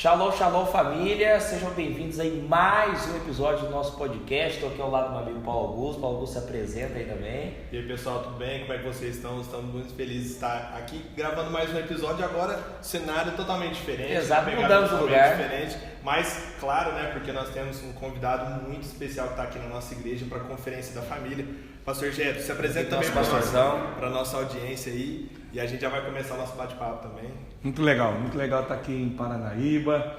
Shalom, shalom família, sejam bem-vindos a mais um episódio do nosso podcast. Estou aqui ao lado do meu amigo Paulo Augusto. Paulo Augusto se apresenta aí também. E aí pessoal, tudo bem? Como é que vocês estão? Estamos muito felizes de estar aqui gravando mais um episódio. Agora, cenário totalmente diferente. Exato, mudamos o lugar. Diferente, mas claro, né? Porque nós temos um convidado muito especial que está aqui na nossa igreja para a Conferência da Família. Pastor Geto, se apresenta também para a nossa audiência aí. E a gente já vai começar o nosso bate-papo também. Muito legal estar aqui em Paranaíba.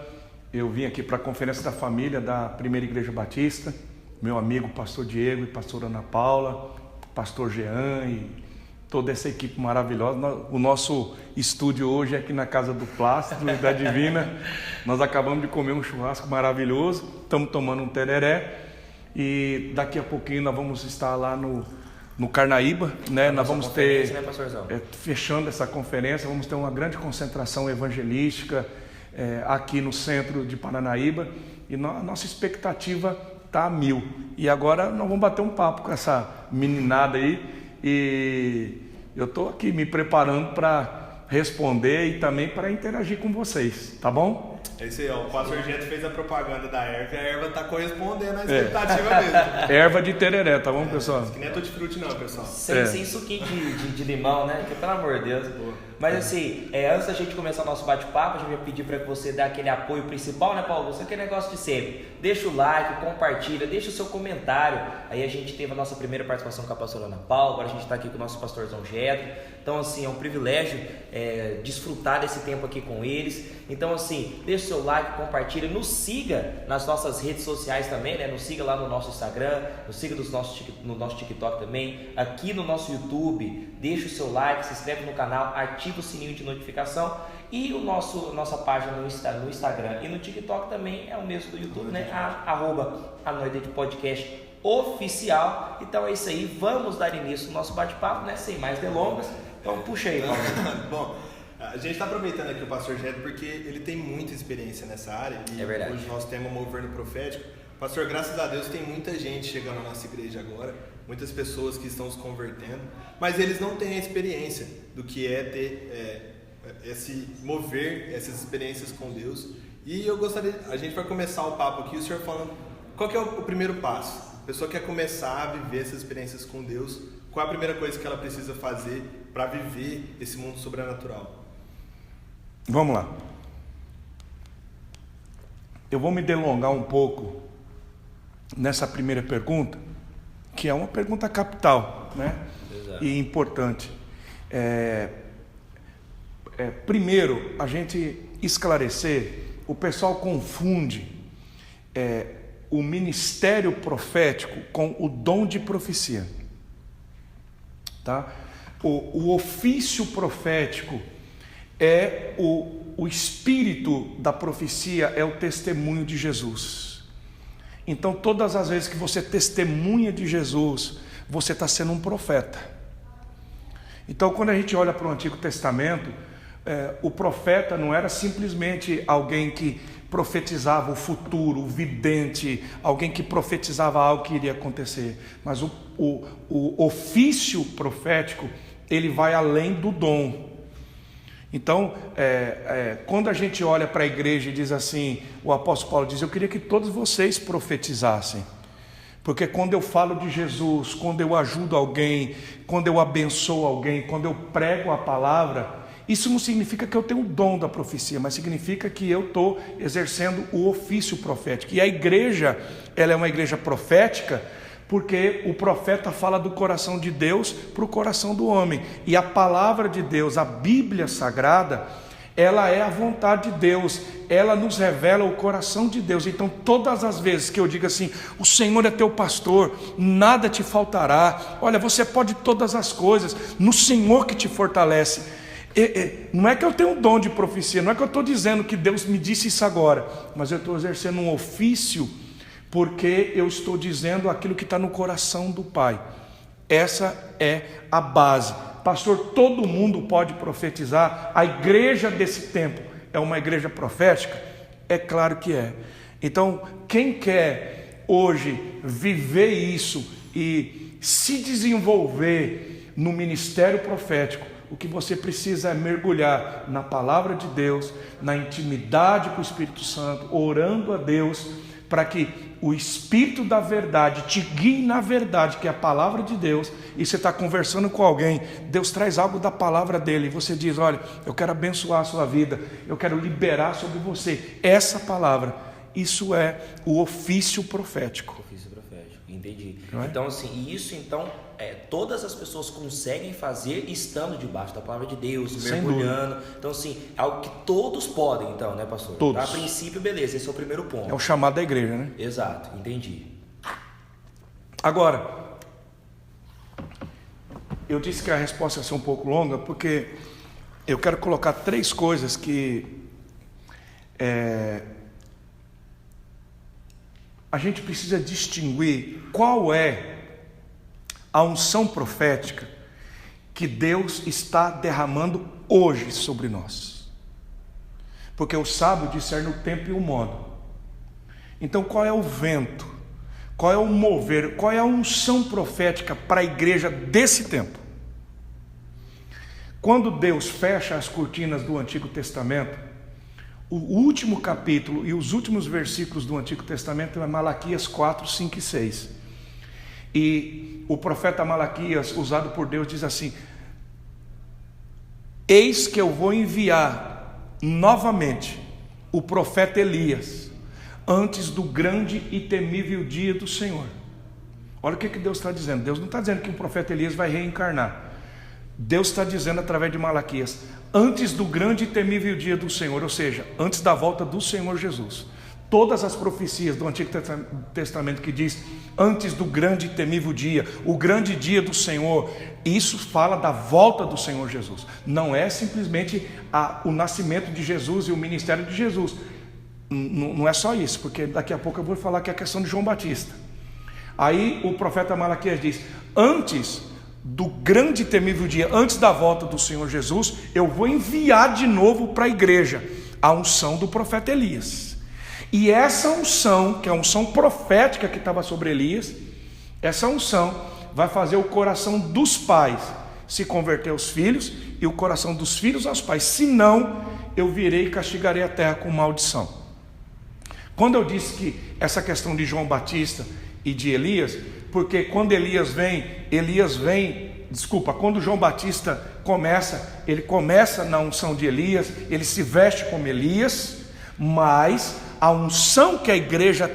Eu vim aqui para a Conferência da Família da Primeira Igreja Batista. Meu amigo Pastor Diego e Pastora Ana Paula, Pastor Jean e toda essa equipe maravilhosa. O nosso estúdio hoje é aqui na Casa do Plástico, da Divina. Nós acabamos de comer um churrasco maravilhoso, estamos tomando um tereré e daqui a pouquinho nós vamos estar lá no Carnaíba, né? Nós vamos ter, fechando essa conferência, vamos ter uma grande concentração evangelística aqui no centro de Paranaíba e a nossa expectativa está a 1000. E agora nós vamos bater um papo com essa meninada aí e eu estou aqui me preparando para responder e também para interagir com vocês, tá bom? É isso aí, ó. O Pastor Geto fez a propaganda da erva e a erva está correspondendo à expectativa mesmo. Erva de tereré, tá bom, pessoal? Isso que nem é tutti-frutti não, pessoal. Sem suquinho de limão, né? Que, pelo amor de Deus. Mas assim, antes da gente começar o nosso bate-papo, a gente vai pedir para que você dê aquele apoio principal, né, Paulo? Você aquele negócio de sempre. Deixa o like, compartilha, deixa o seu comentário. Aí a gente teve a nossa primeira participação com a pastora Ana Paula, agora a gente está aqui com o nosso pastorzão Gedro. Então, assim, é um privilégio desfrutar desse tempo aqui com eles. Então, assim, deixa o seu like, compartilha, nos siga nas nossas redes sociais também, né? Nos siga lá no nosso Instagram, nos siga no nosso TikTok também, aqui no nosso YouTube. Deixa o seu like, se inscreve no canal, ativa o sininho de notificação e nossa página no Instagram e no TikTok também é o mesmo do YouTube, né? @anoitedepodcast oficial. Então é isso aí, vamos dar início ao nosso bate-papo, né? Sem mais delongas. Então puxa aí, Paulo. Bom, a gente está aproveitando aqui o Pastor Geto porque ele tem muita experiência nessa área e é verdade. Hoje nós temos um mover no profético. Pastor, graças a Deus tem muita gente chegando na nossa igreja agora, muitas pessoas que estão se convertendo, mas eles não têm a experiência do que é ter esse mover, essas experiências com Deus. E eu gostaria, a gente vai começar o papo aqui, o senhor falando, qual que é o primeiro passo? A pessoa quer começar a viver essas experiências com Deus, qual é a primeira coisa que ela precisa fazer para viver esse mundo sobrenatural? Vamos lá. Eu vou me delongar um pouco nessa primeira pergunta, que é uma pergunta capital, né? Exato. E importante. Primeiro, a gente esclarecer, o pessoal confunde o ministério profético com o dom de profecia, tá? O ofício profético é o espírito da profecia, é o testemunho de Jesus. Então, todas as vezes que você testemunha de Jesus, você está sendo um profeta. Então, quando a gente olha para o Antigo Testamento, o profeta não era simplesmente alguém que profetizava o futuro, o vidente, alguém que profetizava algo que iria acontecer. Mas o ofício profético, ele vai além do dom. Então, quando a gente olha para a igreja e diz assim, o apóstolo Paulo diz, eu queria que todos vocês profetizassem, porque quando eu falo de Jesus, quando eu ajudo alguém, quando eu abençoo alguém, quando eu prego a palavra, isso não significa que eu tenho o dom da profecia, mas significa que eu estou exercendo o ofício profético. E a igreja, ela é uma igreja profética, porque o profeta fala do coração de Deus para o coração do homem. E a palavra de Deus, a Bíblia Sagrada, ela é a vontade de Deus, ela nos revela o coração de Deus. Então todas as vezes que eu digo assim, o Senhor é teu pastor, nada te faltará, olha, você pode todas as coisas, no Senhor que te fortalece. Não é que eu tenho um dom de profecia, não é que eu estou dizendo que Deus me disse isso agora, mas eu estou exercendo um ofício, porque eu estou dizendo aquilo que está no coração do Pai. Essa é a base. Pastor, todo mundo pode profetizar? A igreja desse tempo é uma igreja profética? É claro que é. Então, quem quer hoje viver isso e se desenvolver no ministério profético, O que você precisa é mergulhar na palavra de Deus, na intimidade com o Espírito Santo, orando a Deus, para que o Espírito da verdade te guie na verdade, que é a palavra de Deus. E você está conversando com alguém, Deus traz algo da palavra dele, e você diz: olha, eu quero abençoar a sua vida, eu quero liberar sobre você essa palavra. Isso é o ofício profético. Ofício profético, entendi. É? Então, assim, isso então, todas as pessoas conseguem fazer estando debaixo da palavra de Deus, Sem mergulhando. Então, assim, é algo que todos podem, então, né, pastor? Todos. A princípio, beleza, esse é o primeiro ponto. É o chamado da igreja, né? Exato, entendi. Agora, eu disse que a resposta ia ser um pouco longa, porque eu quero colocar 3 coisas que a gente precisa distinguir qual é a unção profética que Deus está derramando hoje sobre nós. Porque o sábio discerne o tempo e o modo. Então, qual é o vento? Qual é o mover? Qual é a unção profética para a igreja desse tempo? Quando Deus fecha as cortinas do Antigo Testamento, o último capítulo e os últimos versículos do Antigo Testamento é Malaquias 4, 5 e 6. E o profeta Malaquias, usado por Deus, diz assim: eis que eu vou enviar novamente o profeta Elias, antes do grande e temível dia do Senhor. Olha o que Deus está dizendo. Deus não está dizendo que o profeta Elias vai reencarnar. Deus está dizendo através de Malaquias: antes do grande e temível dia do Senhor, ou seja, antes da volta do Senhor Jesus. Todas as profecias do Antigo Testamento que diz antes do grande e temível dia, o grande dia do Senhor, isso fala da volta do Senhor Jesus. Não é simplesmente o nascimento de Jesus e o ministério de Jesus. Não é só isso, porque daqui a pouco eu vou falar que é a questão de João Batista. Aí o profeta Malaquias diz: antes do grande e temível dia, antes da volta do Senhor Jesus, eu vou enviar de novo para a igreja a unção do profeta Elias. E essa unção, que é a unção profética que estava sobre Elias, essa unção vai fazer o coração dos pais se converter aos filhos e o coração dos filhos aos pais. Senão, eu virei e castigarei a terra com maldição. Quando eu disse que essa questão de João Batista e de Elias, porque quando quando João Batista começa, ele começa na unção de Elias, ele se veste como Elias, mas a unção que a igreja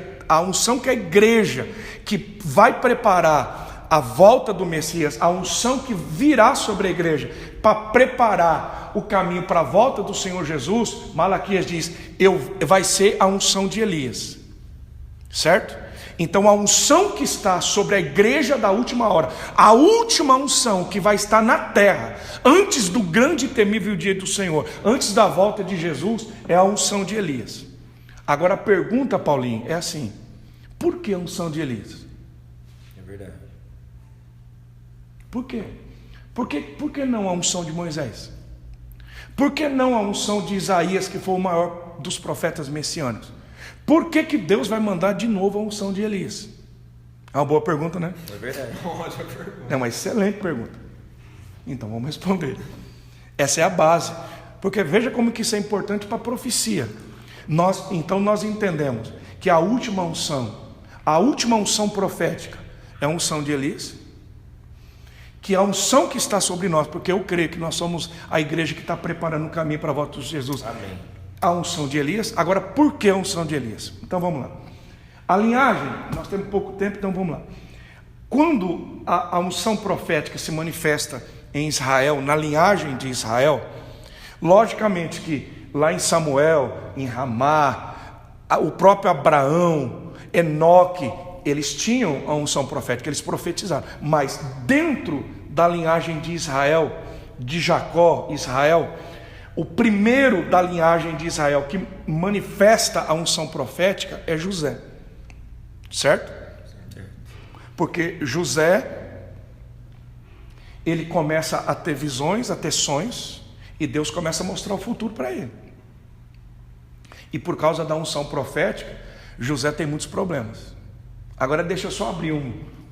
que vai preparar a volta do Messias, a unção que virá sobre a igreja para preparar o caminho para a volta do Senhor Jesus, Malaquias diz, vai ser a unção de Elias, certo? Então a unção que está sobre a igreja da última hora, a última unção que vai estar na terra, antes do grande e temível dia do Senhor, antes da volta de Jesus, é a unção de Elias. Agora a pergunta, Paulinho, é assim: por que a unção de Elias? É verdade. Por quê? Por que não a unção de Moisés? Por que não a unção de Isaías, que foi o maior dos profetas messiânicos? Por que Deus vai mandar de novo a unção de Elias? É uma boa pergunta, né? É verdade. Ótima pergunta. É uma excelente pergunta. Então vamos responder. Essa é a base. Porque veja como que isso é importante para a profecia. Então nós entendemos que a última unção profética é a unção de Elias, que a unção que está sobre nós, porque eu creio que nós somos a igreja que está preparando o caminho para a volta de Jesus. Amém. A unção de Elias. Agora, por que a unção de Elias? Então vamos lá. A linhagem, nós temos pouco tempo, então vamos lá. Quando a unção profética se manifesta em Israel, na linhagem de Israel, logicamente que lá em Samuel, em Ramá, o próprio Abraão, Enoque, eles tinham a unção profética, eles profetizaram. Mas dentro da linhagem de Israel, de Jacó, Israel, o primeiro da linhagem de Israel que manifesta a unção profética é José. Certo? Porque José, ele começa a ter visões, a ter sonhos, e Deus começa a mostrar o futuro para ele. E por causa da unção profética, José tem muitos problemas. Agora deixa eu só abrir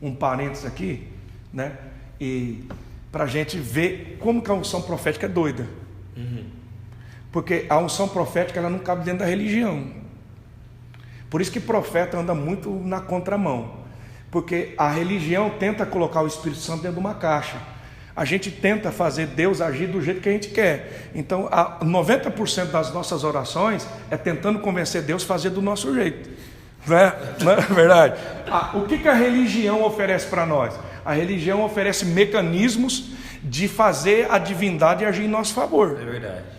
um parênteses aqui, né? E para a gente ver como que a unção profética é doida. Porque a unção profética ela não cabe dentro da religião. Por isso que profeta anda muito na contramão. Porque a religião tenta colocar o Espírito Santo dentro de uma caixa. A gente tenta fazer Deus agir do jeito que a gente quer. Então, 90% das nossas orações é tentando convencer Deus a fazer do nosso jeito. Não é verdade? O que a religião oferece para nós? A religião oferece mecanismos de fazer a divindade agir em nosso favor. É verdade.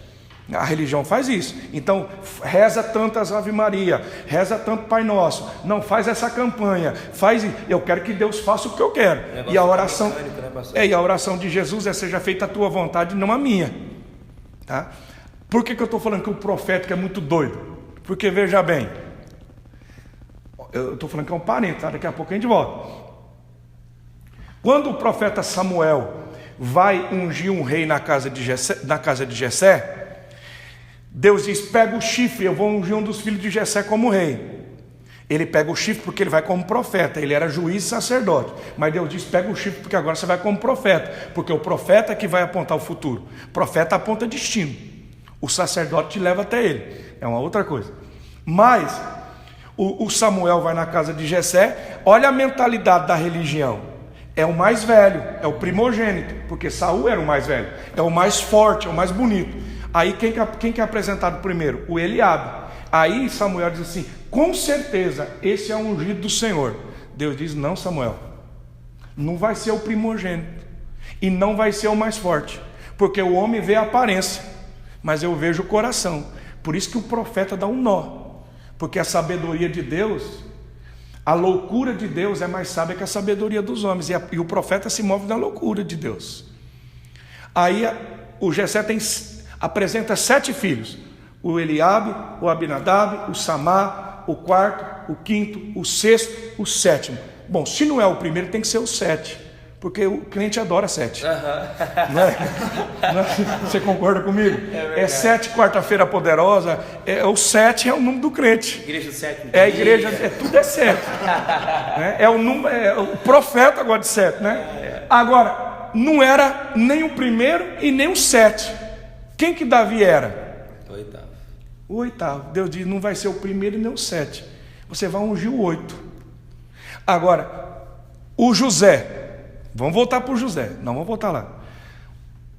A religião faz isso. Então, reza tantas Ave Maria, reza tanto Pai Nosso, não faz essa campanha, eu quero que Deus faça o que eu quero. E a oração, e a oração de Jesus é: seja feita a tua vontade, não a minha. Tá? Por que eu estou falando que o profético é muito doido? Porque veja bem, eu estou falando que é um parente, tá? Daqui a pouco a gente volta. Quando o profeta Samuel vai ungir um rei na casa de Jessé, Deus diz: pega o chifre, eu vou ungir um dos filhos de Jessé como rei. Ele pega o chifre porque ele vai como profeta. Ele era juiz e sacerdote, mas Deus diz: pega o chifre porque agora você vai como profeta, porque o profeta é que vai apontar o futuro. O profeta aponta destino, o sacerdote te leva até ele, é uma outra coisa. Mas o Samuel vai na casa de Jessé. Olha a mentalidade da religião: é o mais velho, é o primogênito, porque Saul era o mais velho, é o mais forte, é o mais bonito. Aí quem que é apresentado primeiro? O Eliabe. Aí Samuel diz assim: com certeza esse é o ungido do Senhor. Deus diz: não, Samuel, não vai ser o primogênito e não vai ser o mais forte, porque o homem vê a aparência, mas eu vejo o coração. Por isso que o profeta dá um nó, porque a sabedoria de Deus, a loucura de Deus é mais sábia que a sabedoria dos homens, e o profeta se move na loucura de Deus. Aí o Jessé apresenta 7 filhos: o Eliabe, o Abinadab, o Samá, o quarto, o quinto, o sexto, o sétimo. Bom, se não é o primeiro, tem que ser o 7, porque o crente adora 7. Não é? Você concorda comigo? É 7, quarta-feira poderosa. O 7 é o número do crente. Igreja 7. É a igreja, tudo é 7. É o número, o profeta gosta de 7, né? Agora, não era nem o primeiro e nem o 7. Quem que Davi era? O oitavo. Deus diz: não vai ser o primeiro e nem o 7. Você vai ungir o 8. Agora, o José. Vamos voltar para o José. Não vamos voltar lá.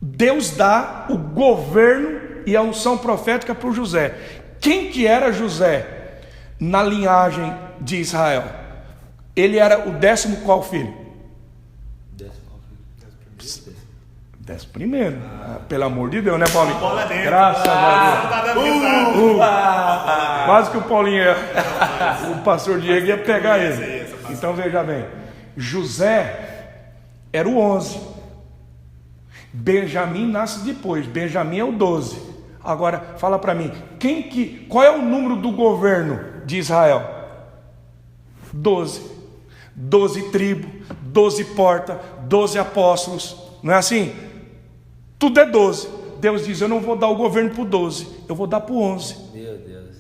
Deus dá o governo e a unção profética para o José. Quem que era José na linhagem de Israel? Ele era o 10º qual filho? 11º. Pelo amor de Deus, né, Paulinho? Graças a Deus. Quase que o Paulinho o pastor Diego ia pegar ele. Então veja bem, José era o 11. Benjamim nasce depois. Benjamim é o 12. Agora fala para mim, qual é o número do governo de Israel? 12. 12 tribos, 12 portas, 12 apóstolos. Não é assim? Tudo é 12. Deus diz: eu não vou dar o governo para o 12, eu vou dar para o 11. Meu Deus.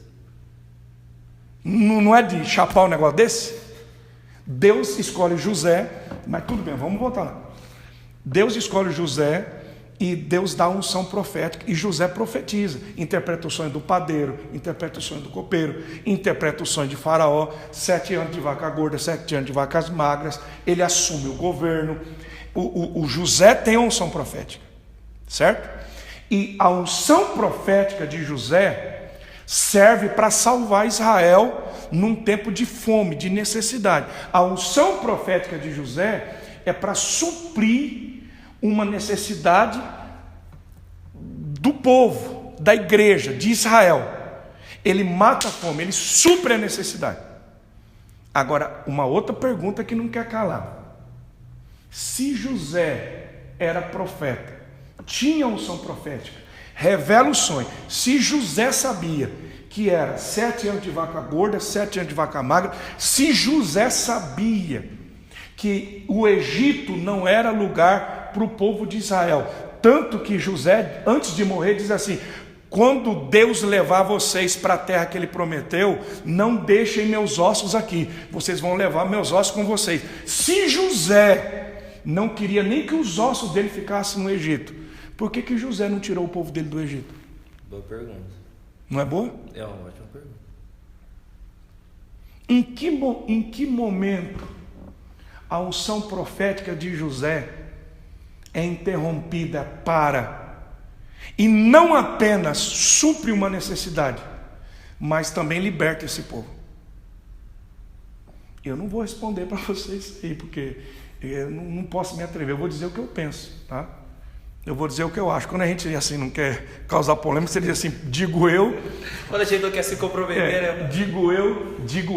Não é de chapar um negócio desse? Deus escolhe José, mas tudo bem, vamos voltar lá. Deus escolhe José e Deus dá a unção profética, e José profetiza, interpreta o sonho do padeiro, interpreta o sonho do copeiro, interpreta o sonho de Faraó, 7 anos de vaca gorda, 7 anos de vacas magras. Ele assume o governo. O José tem a unção profética, certo? E a unção profética de José serve para salvar Israel num tempo de fome, de necessidade. A unção profética de José é para suprir uma necessidade do povo, da igreja, de Israel. Ele mata a fome, ele supre a necessidade. Agora, uma outra pergunta que não quer calar: se José era profeta, tinha unção profética, revela o sonho. Se José sabia que era 7 anos de vaca gorda, 7 anos de vaca magra, se José sabia que o Egito não era lugar para o povo de Israel, tanto que José, antes de morrer, diz assim: quando Deus levar vocês para a terra que Ele prometeu, não deixem meus ossos aqui, vocês vão levar meus ossos com vocês. Se José não queria nem que os ossos dele ficassem no Egito. Por que José não tirou o povo dele do Egito? Boa pergunta. Não é boa? É uma ótima pergunta. Em que momento a unção profética de José é interrompida para, e não apenas supre uma necessidade, mas também liberta esse povo? Eu não vou responder para vocês aí, porque eu não posso me atrever. Eu vou dizer o que eu penso, tá? Eu vou dizer o que eu acho. Quando a gente assim não quer causar polêmica, você diz assim: digo eu. Quando a gente não quer se comprometer, né? Digo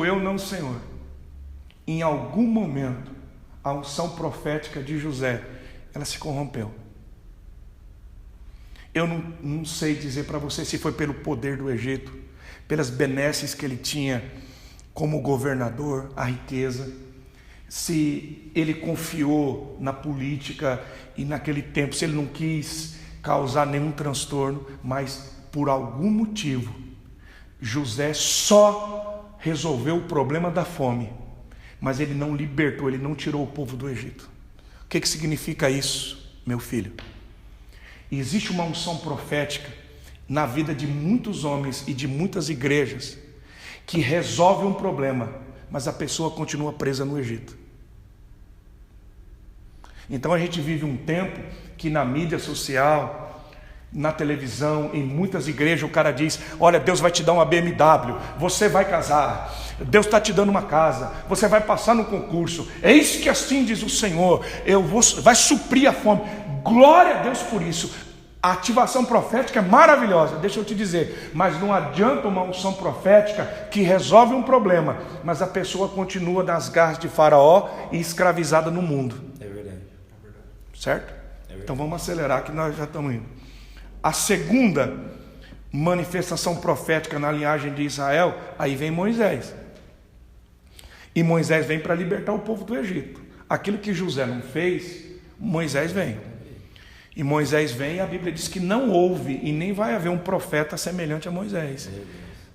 eu, não, Senhor. Em algum momento, a unção profética de José, ela se corrompeu. Eu não sei dizer para você se foi pelo poder do Egito, pelas benesses que ele tinha como governador, a riqueza, se ele confiou na política e naquele tempo, se ele não quis causar nenhum transtorno, mas por algum motivo, José só resolveu o problema da fome, mas ele não libertou, ele não tirou o povo do Egito. O que significa isso, meu filho? Existe uma unção profética na vida de muitos homens e de muitas igrejas que resolve um problema, mas a pessoa continua presa no Egito. Então a gente vive um tempo que na mídia social, na televisão, em muitas igrejas, o cara diz: olha, Deus vai te dar uma BMW, você vai casar, Deus está te dando uma casa, você vai passar no concurso, eis que assim diz o Senhor, vai suprir a fome. Glória a Deus por isso. A ativação profética é maravilhosa, deixa eu te dizer, mas não adianta uma unção profética que resolve um problema, mas a pessoa continua nas garras de Faraó e escravizada no mundo. É verdade. Certo? Então vamos acelerar que nós já estamos indo. A segunda manifestação profética na linhagem de Israel, aí vem Moisés. E Moisés vem para libertar o povo do Egito. Aquilo que José não fez, Moisés vem. E Moisés vem, e a Bíblia diz que não houve e nem vai haver um profeta semelhante a Moisés.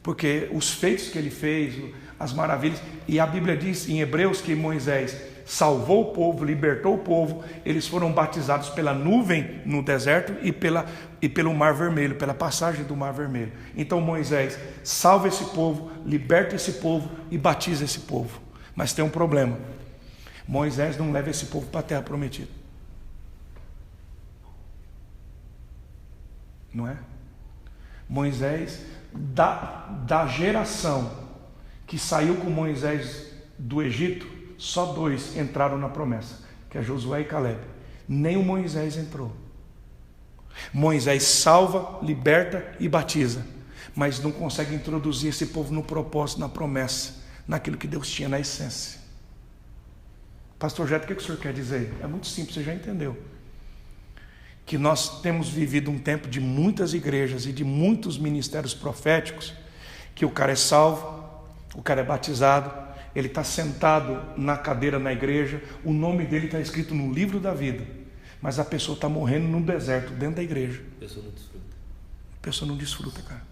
Porque os feitos que ele fez, as maravilhas, e a Bíblia diz em Hebreus que Moisés salvou o povo, libertou o povo, eles foram batizados pela nuvem no deserto e pelo Mar Vermelho, pela passagem do Mar Vermelho. Então Moisés salva esse povo, liberta esse povo e batiza esse povo. Mas tem um problema: Moisés não leva esse povo para a terra prometida. Não é? Moisés, da geração que saiu com Moisés do Egito, só 2 entraram na promessa, que é Josué e Caleb. Nem o Moisés entrou. Moisés salva, liberta e batiza, mas não consegue introduzir esse povo no propósito, na promessa, naquilo que Deus tinha na essência. Pastor Jeto, o que o senhor quer dizer? É muito simples, você já entendeu. Que nós temos vivido um tempo de muitas igrejas e de muitos ministérios proféticos, que o cara é salvo, o cara é batizado, ele está sentado na cadeira na igreja, o nome dele está escrito no livro da vida, mas a pessoa está morrendo no deserto, dentro da igreja. A pessoa não desfruta. A pessoa não desfruta, cara.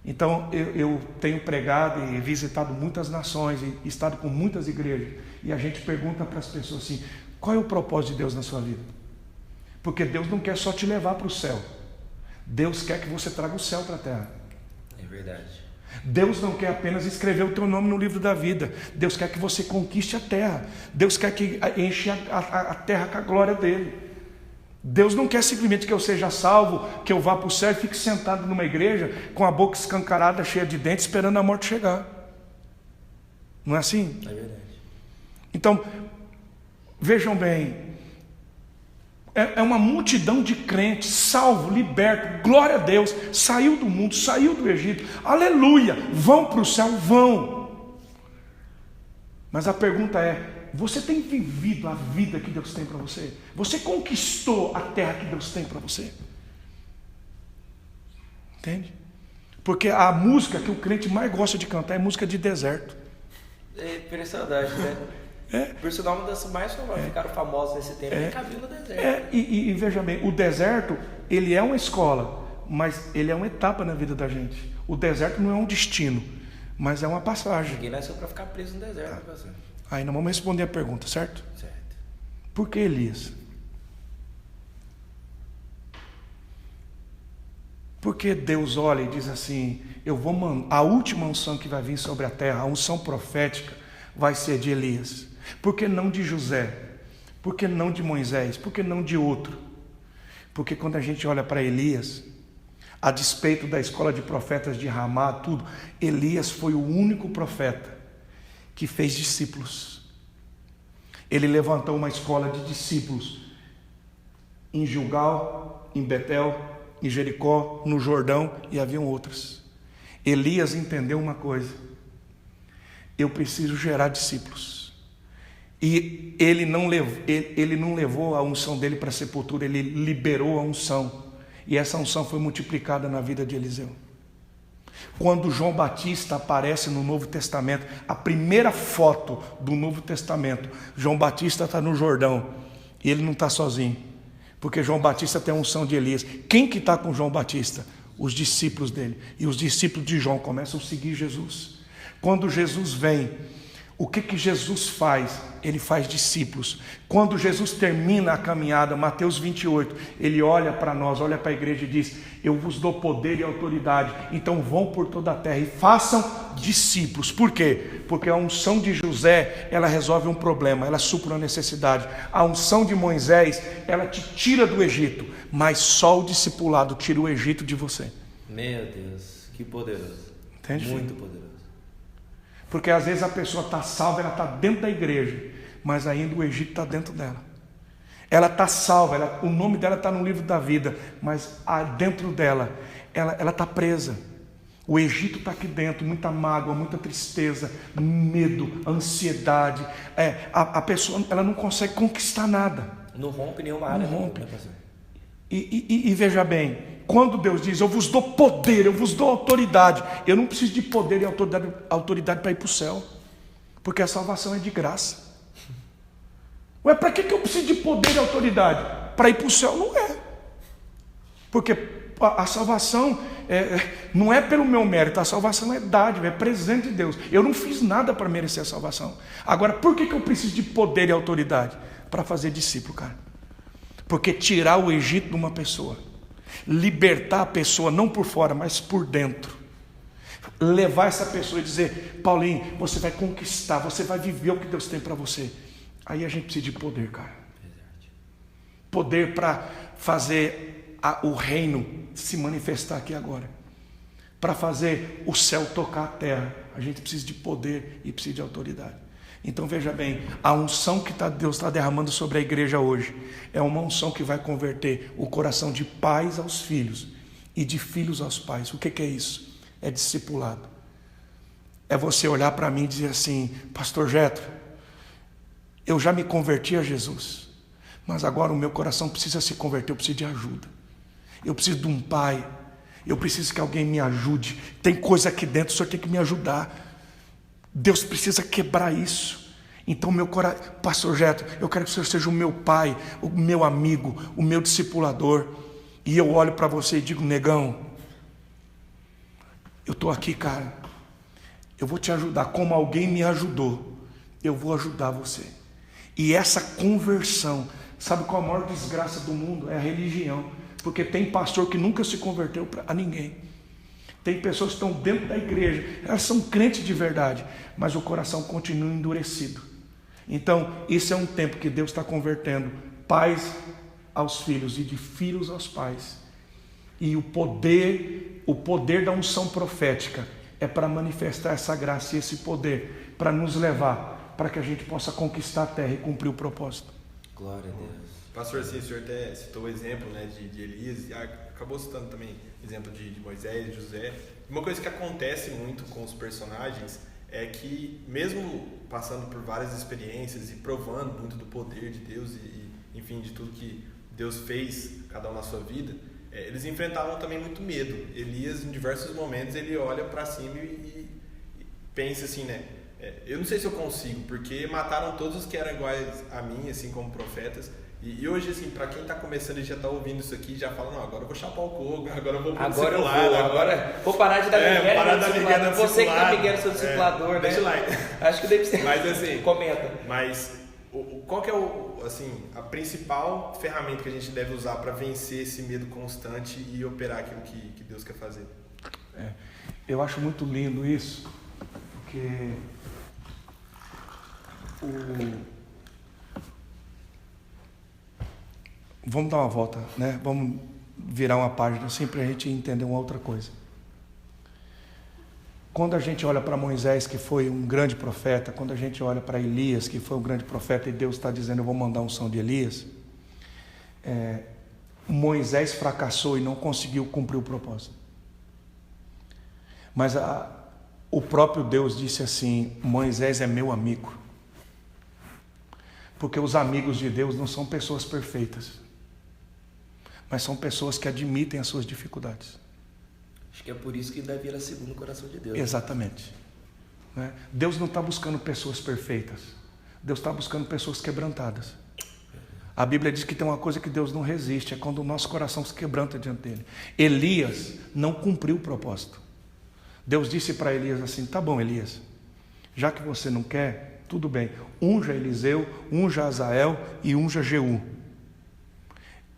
Então eu tenho pregado e visitado muitas nações e estado com muitas igrejas, e a gente pergunta para as pessoas assim: qual é o propósito de Deus na sua vida? Porque Deus não quer só te levar para o céu. Deus quer que você traga o céu para a terra. É verdade. Deus não quer apenas escrever o teu nome no livro da vida. Deus quer que você conquiste a terra. Deus quer que enche a terra com a glória dele. Deus não quer simplesmente que eu seja salvo, que eu vá para o céu e fique sentado numa igreja com a boca escancarada, cheia de dentes, esperando a morte chegar. Não é assim? É verdade. Então, vejam bem, é uma multidão de crentes, salvo, liberto, glória a Deus, saiu do mundo, saiu do Egito, aleluia, vão para o céu, vão. Mas a pergunta é: você tem vivido a vida que Deus tem para você? Você conquistou a terra que Deus tem para você? Entende? Porque a música que o crente mais gosta de cantar é música de deserto. É impressionante, né? Por isso, uma das mais ficaram famosas nesse tempo, caminho no deserto. E veja bem, o deserto, ele é uma escola, mas ele é uma etapa na vida da gente. O deserto não é um destino, mas é uma passagem. Ninguém nasceu para ficar preso no deserto. Aí nós vamos responder a pergunta, certo? Certo. Por que Elias? Porque Deus olha e diz assim, eu vou mandar, a última unção que vai vir sobre a terra, a unção profética, vai ser de Elias. Por que não de José? Por que não de Moisés? Por que não de outro? Porque quando a gente olha para Elias, a despeito da escola de profetas de Ramá, tudo, Elias foi o único profeta que fez discípulos. Ele levantou uma escola de discípulos em Gilgal, em Betel, em Jericó, no Jordão, e haviam outras. Elias entendeu uma coisa: eu preciso gerar discípulos. E ele não levou a unção dele para a sepultura, ele liberou a unção. E essa unção foi multiplicada na vida de Eliseu. Quando João Batista aparece no Novo Testamento, a primeira foto do Novo Testamento, João Batista está no Jordão, e ele não está sozinho, porque João Batista tem a unção de Elias. Quem que está com João Batista? Os discípulos dele. E os discípulos de João começam a seguir Jesus. Quando Jesus vem, o que Jesus faz? Ele faz discípulos. Quando Jesus termina a caminhada, Mateus 28, ele olha para nós, olha para a igreja e diz: eu vos dou poder e autoridade, então vão por toda a terra e façam discípulos. Por quê? Porque a unção de José, ela resolve um problema, ela supra uma necessidade. A unção de Moisés, ela te tira do Egito, mas só o discipulado tira o Egito de você. Meu Deus, que poderoso. Entende? Muito poderoso. Porque às vezes a pessoa está salva, ela está dentro da igreja, mas ainda o Egito está dentro dela. Ela está salva, o nome dela está no livro da vida, mas dentro dela, ela está presa. O Egito está aqui dentro, muita mágoa, muita tristeza, medo, ansiedade. A pessoa, ela não consegue conquistar nada. Não rompe nenhuma área. Não rompe. E veja bem, quando Deus diz: eu vos dou poder, eu vos dou autoridade, eu não preciso de poder e autoridade para ir para o céu, porque a salvação é de graça. Ué, para que eu preciso de poder e autoridade? Para ir para o céu? Não é. Porque a salvação não é pelo meu mérito, a salvação é dádiva, é presente de Deus. Eu não fiz nada para merecer a salvação. Agora, por que eu preciso de poder e autoridade? Para fazer discípulo, cara. Porque tirar o Egito de uma pessoa, libertar a pessoa não por fora, mas por dentro, levar essa pessoa e dizer: Paulinho, você vai conquistar, você vai viver o que Deus tem para você. Aí a gente precisa de poder, cara. Poder para fazer o reino se manifestar aqui agora, para fazer o céu tocar a terra. A gente precisa de poder e precisa de autoridade. Então veja bem, a unção que Deus está derramando sobre a igreja hoje é uma unção que vai converter o coração de pais aos filhos e de filhos aos pais. O que é isso? É discipulado. É você olhar para mim e dizer assim: Pastor Jetro, eu já me converti a Jesus, mas agora o meu coração precisa se converter, eu preciso de ajuda. Eu preciso de um pai, eu preciso que alguém me ajude. Tem coisa aqui dentro, o Senhor tem que me ajudar. Deus precisa quebrar isso. Então meu coração, Pastor Jetro, eu quero que o Senhor seja o meu pai, o meu amigo, o meu discipulador. E eu olho para você e digo: negão, eu estou aqui, cara, eu vou te ajudar como alguém me ajudou, eu vou ajudar você. E essa conversão, sabe qual a maior desgraça do mundo? É a religião. Porque tem pastor que nunca se converteu a ninguém. Tem pessoas que estão dentro da igreja, elas são crentes de verdade, mas o coração continua endurecido. Então, isso é um tempo que Deus está convertendo pais aos filhos e de filhos aos pais. E o poder da unção profética é para manifestar essa graça e esse poder, para nos levar, para que a gente possa conquistar a terra e cumprir o propósito. Glória a Deus. Pastor, sim, o senhor até citou o exemplo, né, de Elias, e acabou citando também o exemplo de Moisés e José. Uma coisa que acontece muito com os personagens é que, mesmo passando por várias experiências e provando muito do poder de Deus e enfim, de tudo que Deus fez, cada um na sua vida, eles enfrentavam também muito medo. Elias, em diversos momentos, ele olha para cima e pensa assim, né, eu não sei se eu consigo, porque mataram todos os que eram iguais a mim, assim como profetas. E hoje, assim, para quem está começando e já está ouvindo isso aqui, já fala: não, agora eu vou chapar o coco, agora eu vou pro discipulado, agora vou parar de dar migué. Você que está migué no seu discipulador, né? Deixa lá. Acho que deve ser. Mas assim, comenta. Mas qual que é assim, a principal ferramenta que a gente deve usar para vencer esse medo constante e operar aquilo que Deus quer fazer? Eu acho muito lindo isso, porque vamos dar uma volta, né? Vamos virar uma página assim para a gente entender uma outra coisa. Quando a gente olha para Moisés, que foi um grande profeta, quando a gente olha para Elias, que foi um grande profeta, e Deus está dizendo, eu vou mandar unção de Elias, Moisés fracassou e não conseguiu cumprir o propósito. Mas o próprio Deus disse assim, Moisés é meu amigo. Porque os amigos de Deus não são pessoas perfeitas, mas são pessoas que admitem as suas dificuldades. Acho que é por isso que Davi era segundo o coração de Deus. Exatamente. Né? Deus não está buscando pessoas perfeitas. Deus está buscando pessoas quebrantadas. A Bíblia diz que tem uma coisa que Deus não resiste, é quando o nosso coração se quebranta diante dele. Elias não cumpriu o propósito. Deus disse para Elias assim, tá bom, Elias, já que você não quer, tudo bem, unja Eliseu, unja Azael e unja Jeú.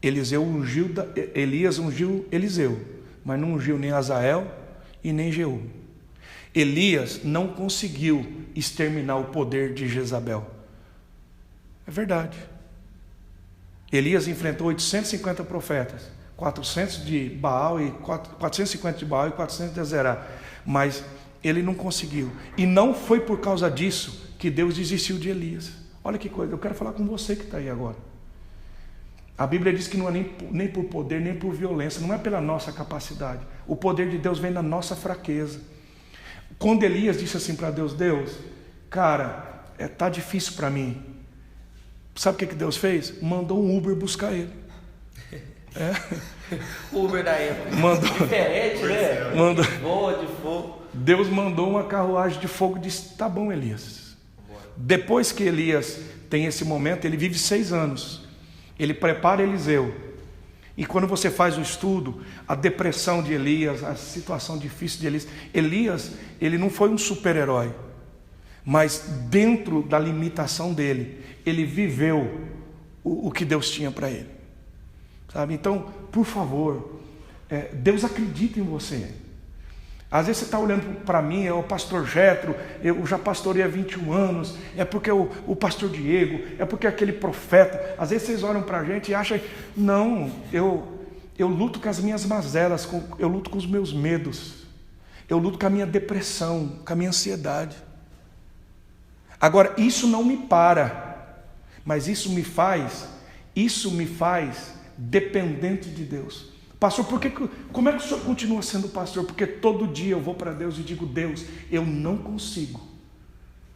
Elias ungiu Eliseu, mas não ungiu nem Azael e nem Jeú. Elias não conseguiu exterminar o poder de Jezabel. É verdade. Elias enfrentou 850 profetas, 400 de Baal e 450 de Baal e 400 de Azerá, mas ele não conseguiu. E não foi por causa disso que Deus desistiu de Elias. Olha que coisa, eu quero falar com você que está aí agora. A Bíblia diz que não é nem por poder, nem por violência, não é pela nossa capacidade. O poder de Deus vem da nossa fraqueza. Quando Elias disse assim para Deus, Deus, cara, tá difícil para mim. Sabe o que Deus fez? Mandou um Uber buscar ele. Uber da época. Mandou. Diferente, né? Mandou. De fogo. Deus mandou uma carruagem de fogo e disse, tá bom, Elias. Depois que Elias tem esse momento, ele vive 6 anos. Ele prepara Eliseu. E quando você faz o estudo, a depressão de Elias, a situação difícil de Elias, ele não foi um super-herói. Mas dentro da limitação dele, ele viveu o que Deus tinha para ele. Sabe? Então, por favor, Deus acredita em você. Às vezes você está olhando para mim, é o pastor Jetro, eu já pastorei há 21 anos, é porque o pastor Diego, é porque aquele profeta. Às vezes vocês olham para a gente e acham, não, eu luto com as minhas mazelas, eu luto com os meus medos, eu luto com a minha depressão, com a minha ansiedade. Agora, isso não me para, mas isso me faz dependente de Deus. Pastor, como é que o senhor continua sendo pastor? Porque todo dia eu vou para Deus e digo, Deus, eu não consigo.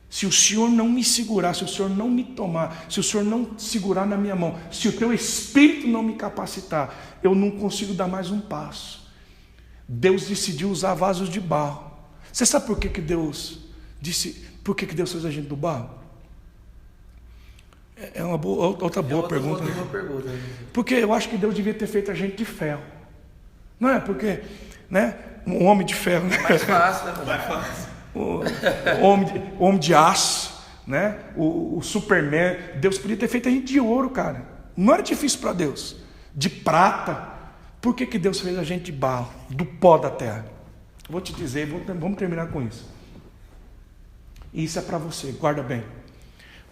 Se o Senhor não me segurar, se o Senhor não me tomar, se o Senhor não segurar na minha mão, se o teu Espírito não me capacitar, eu não consigo dar mais um passo. Deus decidiu usar vasos de barro. Você sabe por que Deus disse, por que Deus fez a gente do barro? É uma outra boa pergunta. Boa pergunta. Porque eu acho que Deus devia ter feito a gente de ferro. Não é? Porque, né? Um homem de ferro, né? Mais fácil, né? Mais fácil. O homem de aço, né? O Superman. Deus podia ter feito a gente de ouro, cara. Não era difícil para Deus. De prata. Por que Deus fez a gente de barro? Do pó da terra. Vou te dizer, vamos terminar com isso. E isso é para você, guarda bem.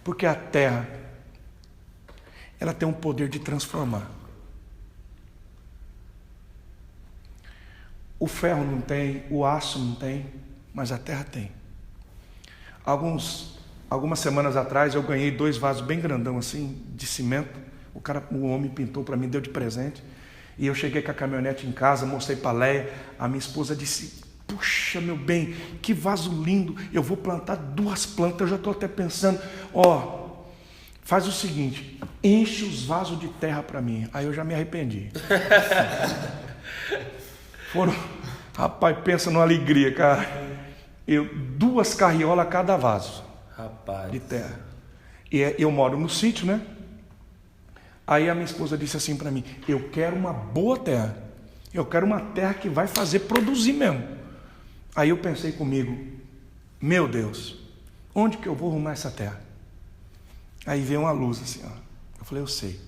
Porque a terra, ela tem um poder de transformar. O ferro não tem, o aço não tem, mas a terra tem. Algumas semanas atrás eu ganhei 2 vasos bem grandão assim, de cimento. O homem pintou para mim, deu de presente. E eu cheguei com a caminhonete em casa, mostrei para a Leia. A minha esposa disse, puxa meu bem, que vaso lindo. Eu vou plantar 2 plantas, eu já estou até pensando, faz o seguinte, enche os vasos de terra para mim. Aí eu já me arrependi. Rapaz, pensa numa alegria, cara. 2 carriolas a cada vaso. Rapaz. De terra. E eu moro no sítio, né? Aí a minha esposa disse assim para mim, eu quero uma boa terra. Eu quero uma terra que vai fazer produzir mesmo. Aí eu pensei comigo, meu Deus, onde que eu vou arrumar essa terra? Aí veio uma luz assim, Eu falei, eu sei.